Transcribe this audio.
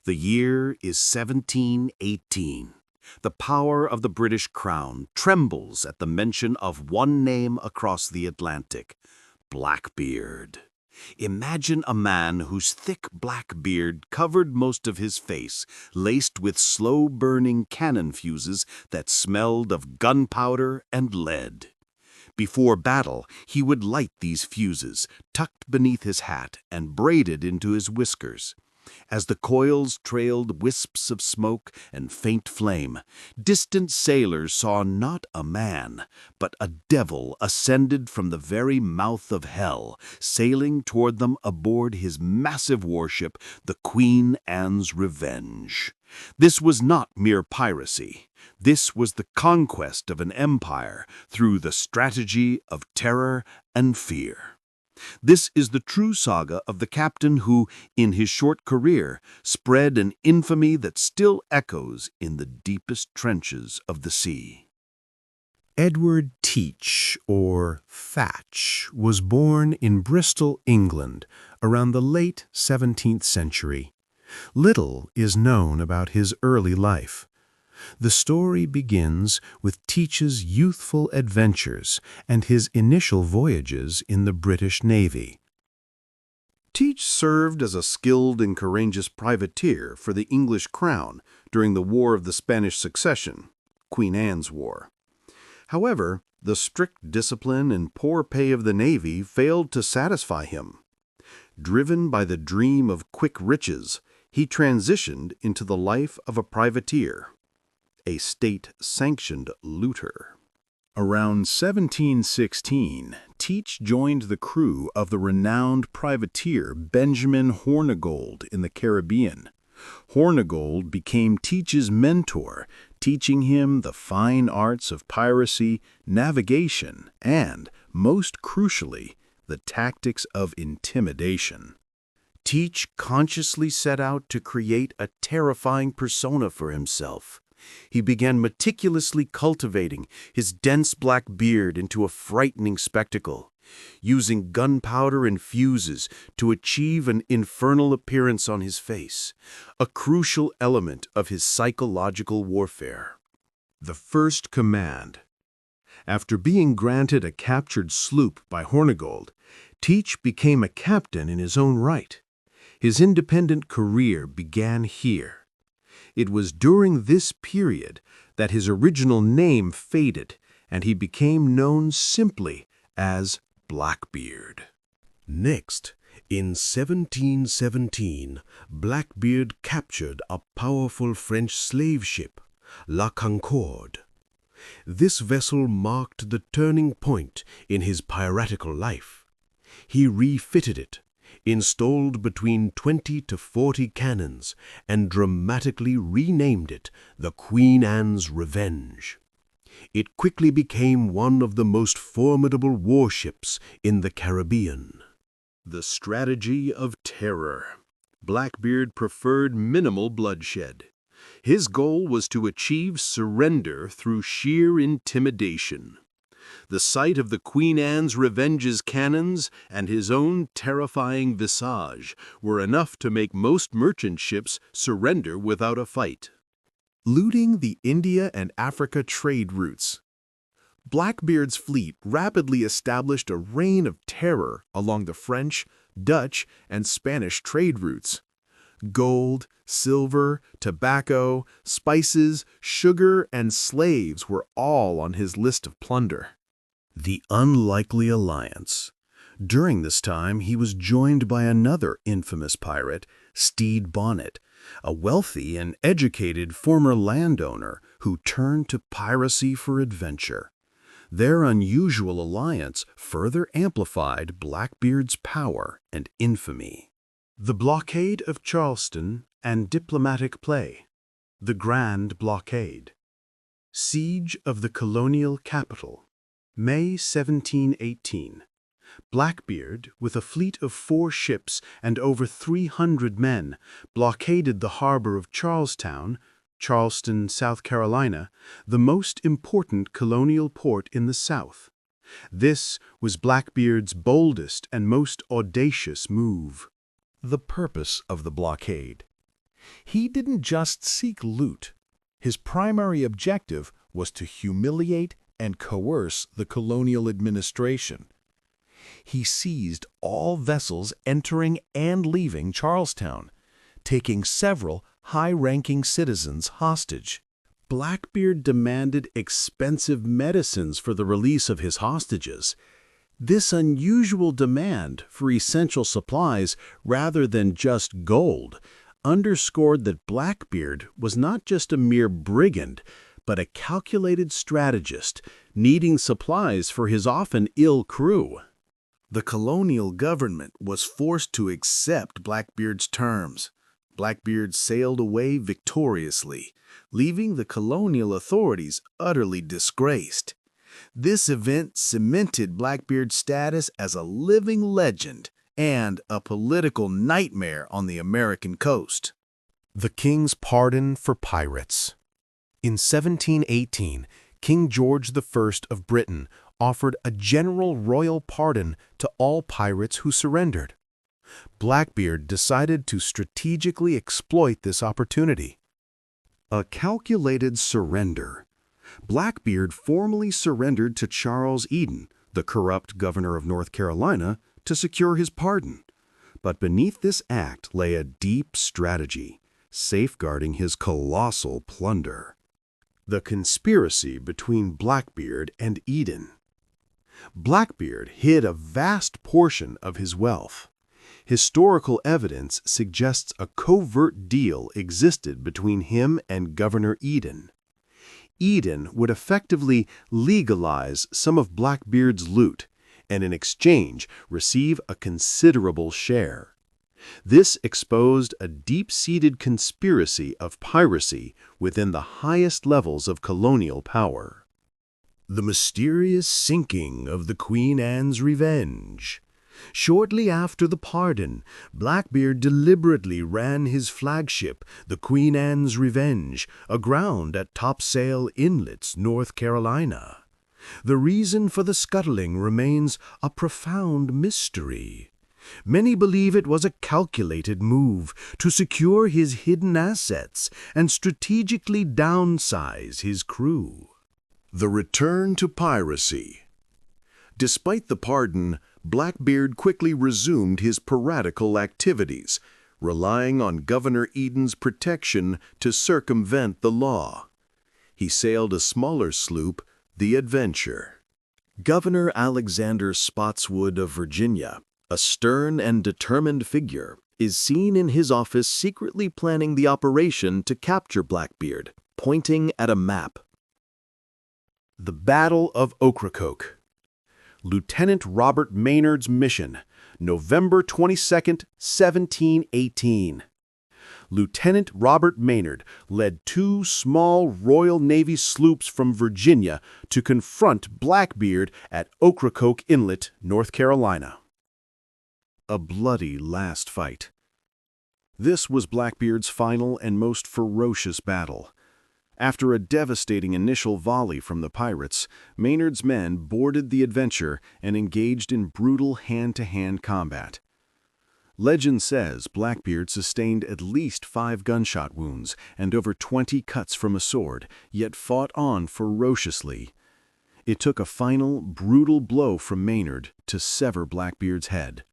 The year is 1718. The power of the British Crown trembles at the mention of one name across the Atlantic: Blackbeard. Imagine a man whose thick black beard covered most of his face, laced with slow-burning cannon fuses that smelled of gunpowder and lead. Before battle, he would light these fuses, tucked beneath his hat and braided into his whiskers. As the coils trailed wisps of smoke and faint flame, distant sailors saw not a man, but a devil ascended from the very mouth of hell, sailing toward them aboard his massive warship, the Queen Anne's Revenge. This was not mere piracy. This was the conquest of an empire through the strategy of terror and fear. This is the true saga of the captain who, in his short career, spread an infamy that still echoes in the deepest trenches of the sea. Edward Teach, or Thatch, was born in Bristol, England, around the late 17th century. Little is known about his early life. The story begins with Teach's youthful adventures and his initial voyages in the British Navy. Teach served as a skilled and courageous privateer for the English crown during the War of the Spanish Succession, Queen Anne's War. However, the strict discipline and poor pay of the Navy failed to satisfy him. Driven by the dream of quick riches, he transitioned into the life of a privateer, a state-sanctioned looter. Around 1716, Teach joined the crew of the renowned privateer Benjamin Hornigold in the Caribbean. Hornigold became Teach's mentor, teaching him the fine arts of piracy, navigation, and, most crucially, the tactics of intimidation. Teach consciously set out to create a terrifying persona for himself. He began meticulously cultivating his dense black beard into a frightening spectacle, using gunpowder and fuses to achieve an infernal appearance on his face, a crucial element of his psychological warfare. The first command. After being granted a captured sloop by Hornigold, Teach became a captain in his own right. His independent career began here. It was during this period that his original name faded, and he became known simply as Blackbeard. Next, in 1717, Blackbeard captured a powerful French slave ship, La Concorde. This vessel marked the turning point in his piratical life. He refitted it, installed between 20 to 40 cannons, and dramatically renamed it the Queen Anne's Revenge. It quickly became one of the most formidable warships in the Caribbean. The strategy of terror. Blackbeard preferred minimal bloodshed. His goal was to achieve surrender through sheer intimidation. The sight of the Queen Anne's Revenge's cannons and his own terrifying visage were enough to make most merchant ships surrender without a fight. Looting the India and Africa trade routes. Blackbeard's fleet rapidly established a reign of terror along the French, Dutch, and Spanish trade routes. Gold, silver, tobacco, spices, sugar, and slaves were all on his list of plunder. The Unlikely Alliance. During this time, he was joined by another infamous pirate, Stede Bonnet, a wealthy and educated former landowner who turned to piracy for adventure. Their unusual alliance further amplified Blackbeard's power and infamy. The blockade of Charleston and diplomatic play. The Grand Blockade. Siege of the colonial capital. May 1718. Blackbeard, with a fleet of 4 ships and over 300 men, blockaded the harbor of Charlestown, Charleston, South Carolina, the most important colonial port in the South. This was Blackbeard's boldest and most audacious move. The purpose of the blockade. He didn't just seek loot. His primary objective was to humiliate and coerce the colonial administration. He seized all vessels entering and leaving Charlestown, taking several high-ranking citizens hostage. Blackbeard demanded expensive medicines for the release of his hostages. This unusual demand for essential supplies rather than just gold underscored that Blackbeard was not just a mere brigand, but a calculated strategist, needing supplies for his often ill crew. The colonial government was forced to accept Blackbeard's terms. Blackbeard sailed away victoriously, leaving the colonial authorities utterly disgraced. This event cemented Blackbeard's status as a living legend and a political nightmare on the American coast. The King's Pardon for Pirates. In 1718, King George I of Britain offered a general royal pardon to all pirates who surrendered. Blackbeard decided to strategically exploit this opportunity. A calculated surrender. Blackbeard formally surrendered to Charles Eden, the corrupt governor of North Carolina, to secure his pardon. But beneath this act lay a deep strategy, safeguarding his colossal plunder. The conspiracy between Blackbeard and Eden. Blackbeard hid a vast portion of his wealth. Historical evidence suggests a covert deal existed between him and Governor Eden. Eden would effectively legalize some of Blackbeard's loot and in exchange receive a considerable share. This exposed a deep-seated conspiracy of piracy within the highest levels of colonial power. The mysterious sinking of the Queen Anne's Revenge. Shortly after the pardon, Blackbeard deliberately ran his flagship, the Queen Anne's Revenge, aground at Topsail Inlets, North Carolina. The reason for the scuttling remains a profound mystery. Many believe it was a calculated move to secure his hidden assets and strategically downsize his crew. The return to piracy. Despite the pardon, Blackbeard quickly resumed his piratical activities, relying on Governor Eden's protection to circumvent the law. He sailed a smaller sloop, the Adventure. Governor Alexander Spotswood of Virginia, a stern and determined figure, is seen in his office secretly planning the operation to capture Blackbeard, pointing at a map. The Battle of Ocracoke. Lieutenant Robert Maynard's mission, November 22, 1718. Lieutenant Robert Maynard led 2 small Royal Navy sloops from Virginia to confront Blackbeard at Ocracoke Inlet, North Carolina. A bloody last fight. This was Blackbeard's final and most ferocious battle. After a devastating initial volley from the pirates, Maynard's men boarded the Adventure and engaged in brutal hand-to-hand combat. Legend says Blackbeard sustained at least 5 gunshot wounds and over 20 cuts from a sword, yet fought on ferociously. It took a final, brutal blow from Maynard to sever Blackbeard's head.